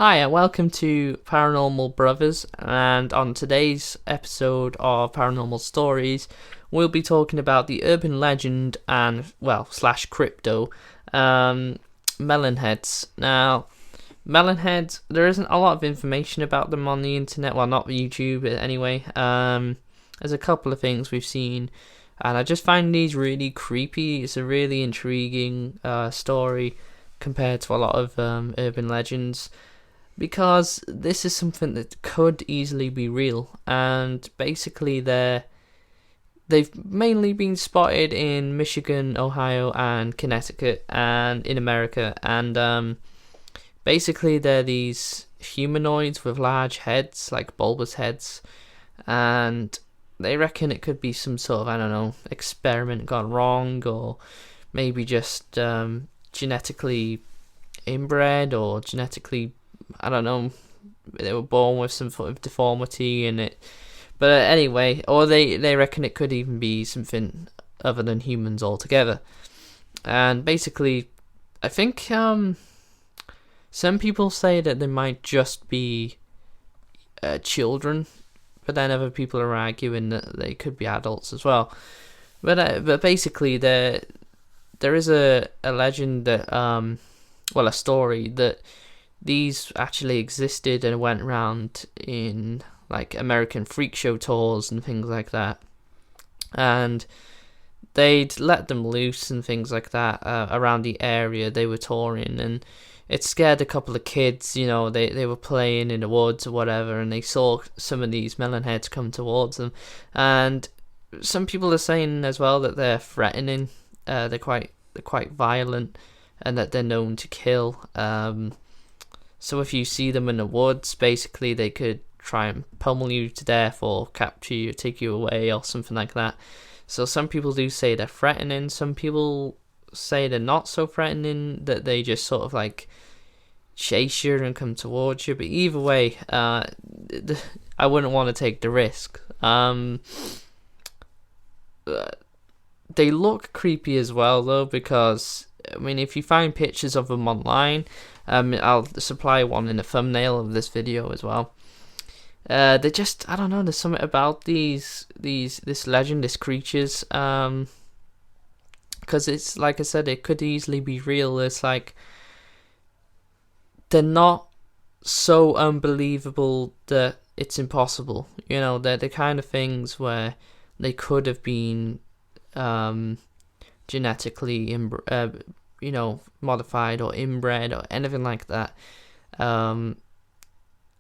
Hi, and welcome to Paranormal Brothers. And on today's episode of Paranormal Stories, we'll be talking about the urban legend and, slash crypto, melon heads. Now, melon heads, there isn't a lot of information about them on the internet. Well, not YouTube, anyway. There's a couple of things we've seen, and I just find these really creepy. It's a really intriguing story compared to a lot of urban legends, because this is something that could easily be real, and basically they've mainly been spotted in Michigan, Ohio, and Connecticut, and in America, and basically they're these humanoids with large heads, like bulbous heads, and they reckon it could be some sort of, I don't know, experiment gone wrong, or maybe just genetically inbred, or genetically, I don't know, they were born with some sort of deformity in it. But anyway, or they reckon it could even be something other than humans altogether. And basically, I think some people say that they might just be children, but then other people are arguing that they could be adults as well. But basically, there is a legend that a story that these actually existed and went around in like American freak show tours and things like that, and they'd let them loose and things like that around the area they were touring, and it scared a couple of kids. They were playing in the woods or whatever, and they saw some of these melon heads come towards them, and some people are saying as well that they're threatening. They're quite violent, and that they're known to kill. So if you see them in the woods, basically they could try and pummel you to death, or capture you, take you away, or something like that. So some people do say they're threatening. Some people say they're not so threatening, that they just sort of like chase you and come towards you. But either way, I wouldn't want to take the risk. They look creepy as well, though, because I mean, if you find pictures of them online, I'll supply one in the thumbnail of this video as well. They just, I don't know, there's something about this legend, these creatures, because it's, like I said, it could easily be real. It's like, they're not so unbelievable that it's impossible. They're the kind of things where they could have been genetically modified or inbred or anything like that. And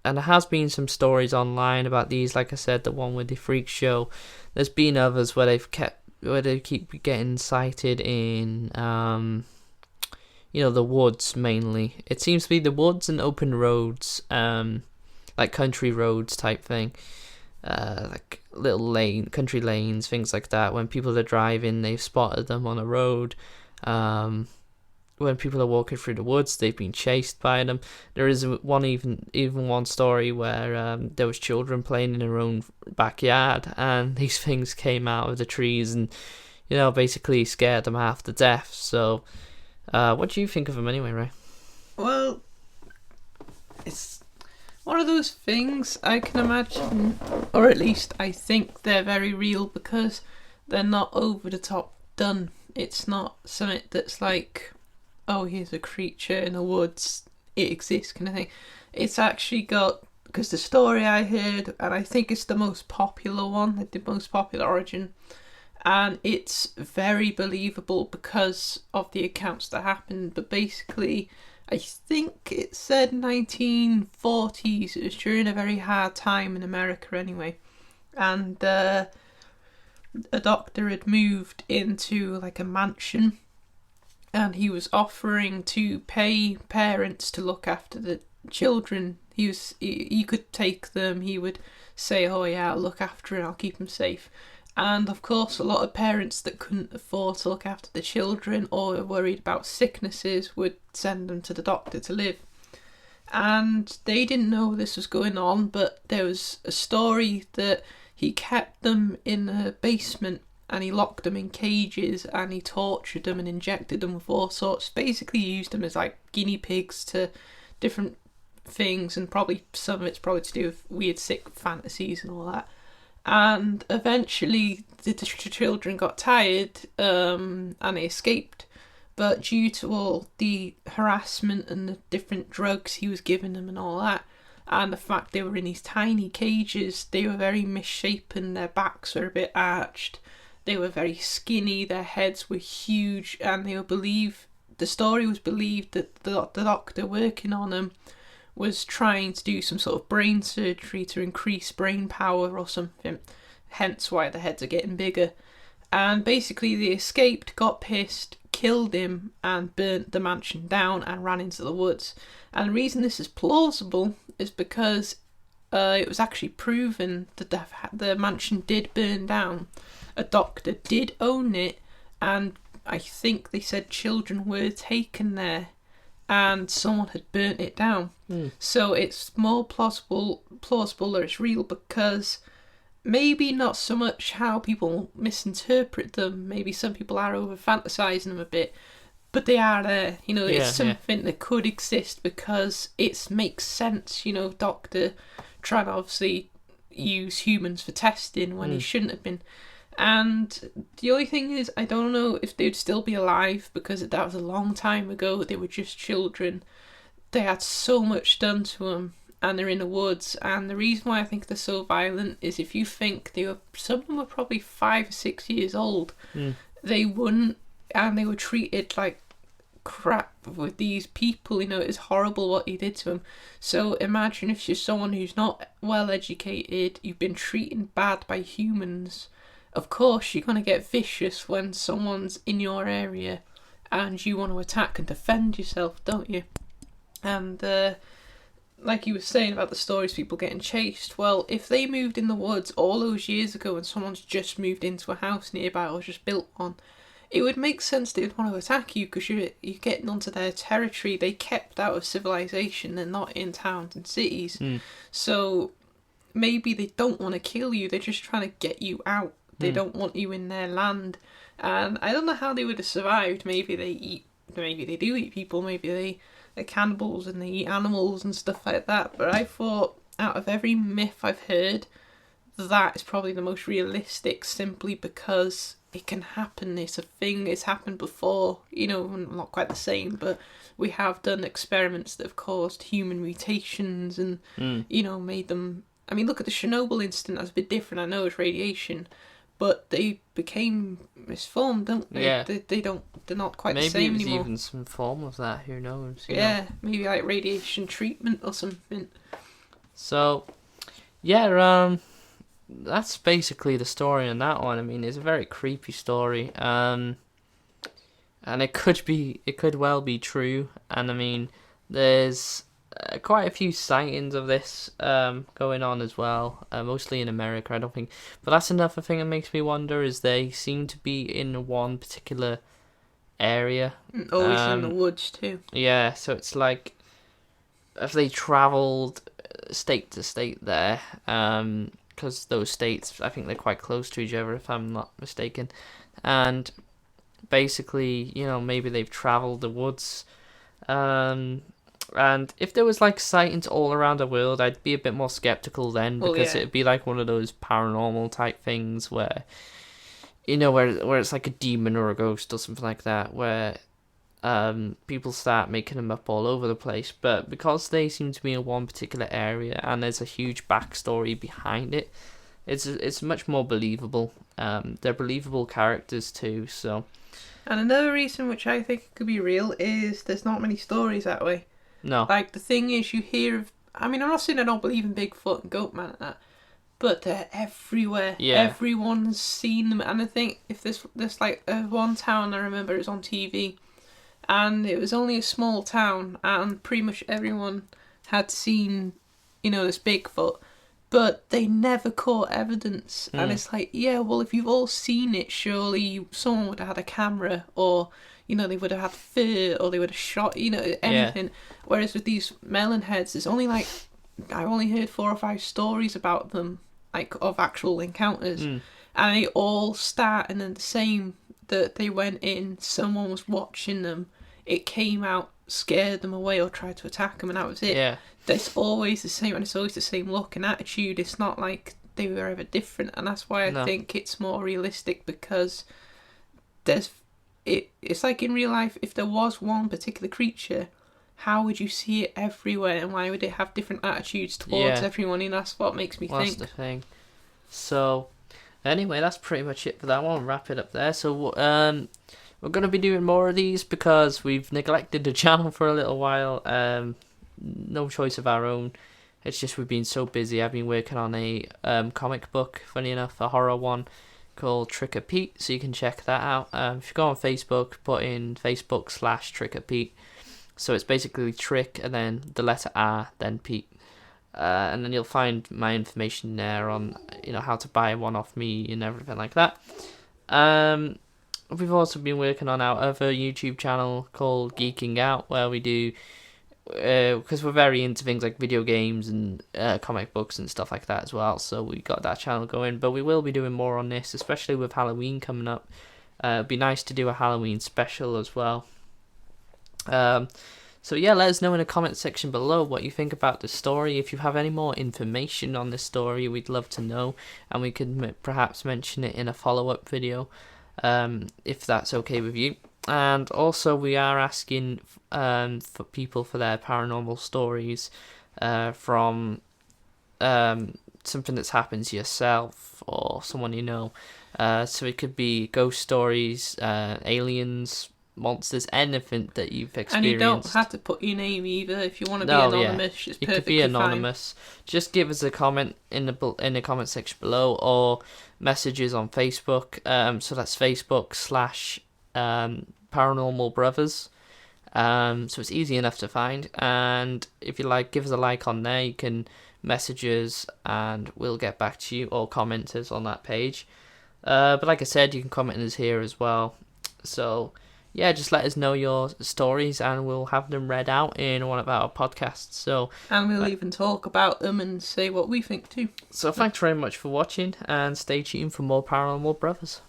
there has been some stories online about these. Like I said, the one with the freak show. There's been others where they keep getting sighted in the woods mainly. It seems to be the woods and open roads, like country roads type thing. Like little country lanes, things like that. When people are driving, they've spotted them on a road. When people are walking through the woods, they've been chased by them. There is one story where there was children playing in their own backyard, and these things came out of the trees and basically scared them half to death. So what do you think of them anyway, Ray? Well, it's one of those things I can imagine, or at least I think they're very real, because they're not over the top done. It's not something that's like, oh, here's a creature in the woods, it exists kind of thing. It's actually got, because the story I heard, and I think it's the most popular one, like the most popular origin, and it's very believable because of the accounts that happened. But basically, I think it said 1940s. It was during a very hard time in America anyway. And a doctor had moved into like a mansion, and he was offering to pay parents to look after the children. He could take them. He would say, oh yeah, I'll look after it, I'll keep them safe. And of course, a lot of parents that couldn't afford to look after the children, or were worried about sicknesses, would send them to the doctor to live. And they didn't know this was going on, but there was a story that he kept them in a basement, and he locked them in cages, and he tortured them and injected them with all sorts. Basically used them as like guinea pigs to different things, and probably some of it's probably to do with weird, sick fantasies and all that. And eventually, the children got tired, and they escaped. But due to all the harassment and the different drugs he was giving them and all that, and the fact they were in these tiny cages, they were very misshapen, their backs were a bit arched, they were very skinny, their heads were huge, and the story was believed that the doctor working on them was trying to do some sort of brain surgery to increase brain power or something, hence why the heads are getting bigger. And basically they escaped, got pissed, killed him, and burnt the mansion down and ran into the woods. And the reason this is plausible is because it was actually proven that the mansion did burn down. A doctor did own it, and I think they said children were taken there and someone had burnt it down. So it's more plausible that it's real, because maybe not so much how people misinterpret them. Maybe some people are over fantasizing them a bit, but they are there. It's something that could exist because it makes sense. Doctor trying to obviously use humans for testing when he shouldn't have been. And the only thing is, I don't know if they'd still be alive, because that was a long time ago. They were just children. They had so much done to them, and they're in the woods. And the reason why I think they're so violent is, if you think some of them were probably 5 or 6 years old, they wouldn't, and they were treated like crap with these people. It's horrible what he did to them. So imagine if you're someone who's not well educated, you've been treated bad by humans. Of course, you're going to get vicious when someone's in your area and you want to attack and defend yourself, don't you? And like you were saying about the stories, people getting chased. Well, if they moved in the woods all those years ago and someone's just moved into a house nearby or just built one, it would make sense they would want to attack you, because you're getting onto their territory. They kept out of civilization. They're not in towns and cities. So maybe they don't want to kill you. They're just trying to get you out. They don't want you in their land. And I don't know how they would have survived. Maybe they do eat people. Maybe they're cannibals and they eat animals and stuff like that. But I thought, out of every myth I've heard, that is probably the most realistic, simply because it can happen. It's a thing. It's happened before. Not quite the same, but we have done experiments that have caused human mutations and, made them... I mean, look at the Chernobyl incident. That's a bit different. I know it's radiation, but they became misformed, don't they? Yeah. They're not quite Maybe the same it was anymore. even some form of that, who knows? Maybe like radiation treatment or something. So, that's basically the story on that one. I mean, it's a very creepy story, and it could well be true. And I mean, there's quite a few sightings of this going on as well, mostly in America, I don't think. But that's another thing that makes me wonder, is they seem to be in one particular area. Always in the woods too. Yeah, so it's like, if they travelled state to state there, because those states, I think they're quite close to each other, if I'm not mistaken. And basically, maybe they've travelled the woods, and if there was like sightings all around the world, I'd be a bit more skeptical then, because it'd be like one of those paranormal type things where, where it's like a demon or a ghost or something like that, where people start making them up all over the place. But because they seem to be in one particular area and there's a huge backstory behind it, it's much more believable. They're believable characters too. So, and another reason which I think could be real is there's not many stories that way. No. Like, the thing is, you hear of... I mean, I'm not saying I don't believe in Bigfoot and Goatman and that, but they're everywhere. Yeah. Everyone's seen them. And I think if there's like one town, I remember it was on TV, and it was only a small town, and pretty much everyone had seen, this Bigfoot, but they never caught evidence. And it's like, well, if you've all seen it, surely someone would have had a camera, or... they would have had fur, or they would have shot, anything. Yeah. Whereas with these melon heads, there's only like, I've only heard 4 or 5 stories about them, like, of actual encounters. And they all start and then the same, that they went in, someone was watching them, it came out, scared them away or tried to attack them, and that was it. Yeah. It's always the same, and it's always the same look and attitude. It's not like they were ever different, and that's why I think it's more realistic, because it's like in real life, if there was one particular creature, how would you see it everywhere, and why would it have different attitudes towards everyone? And that's what makes me think. That's the thing. So, anyway, that's pretty much it for that one. Wrap it up there. So, we're going to be doing more of these because we've neglected the channel for a little while. No choice of our own. It's just we've been so busy. I've been working on a comic book, funny enough, a horror one called Trick or Pete, so you can check that out. If you go on Facebook, put in Facebook/Trick or Pete. So it's basically Trick and then the letter R, then Pete. And then you'll find my information there on, how to buy one off me and everything like that. We've also been working on our other YouTube channel called Geeking Out, where we do, because we're very into things like video games and comic books and stuff like that as well. So we got that channel going, but we will be doing more on this, especially with Halloween coming up. It'd be nice to do a Halloween special as well. So yeah, let us know in the comment section below what you think about the story. If you have any more information on the story, we'd love to know, and we could perhaps mention it in a follow-up video, if that's okay with you. And also, we are asking for people for their paranormal stories from something that's happened to yourself or someone you know. So it could be ghost stories, aliens, monsters, anything that you've experienced. And you don't have to put your name either. If you want to be anonymous, it's perfectly fine. You could be anonymous. Just give us a comment in the comment section below, or messages on Facebook. So that's Facebook/Paranormal Brothers. So it's easy enough to find. And if you like, give us a like on there. You can message us, and we'll get back to you, or comment us on that page. But like I said, you can comment us here as well. So yeah, just let us know your stories, and we'll have them read out in one of our podcasts. And we'll even talk about them and say what we think too. So thanks very much for watching, and stay tuned for more Paranormal Brothers.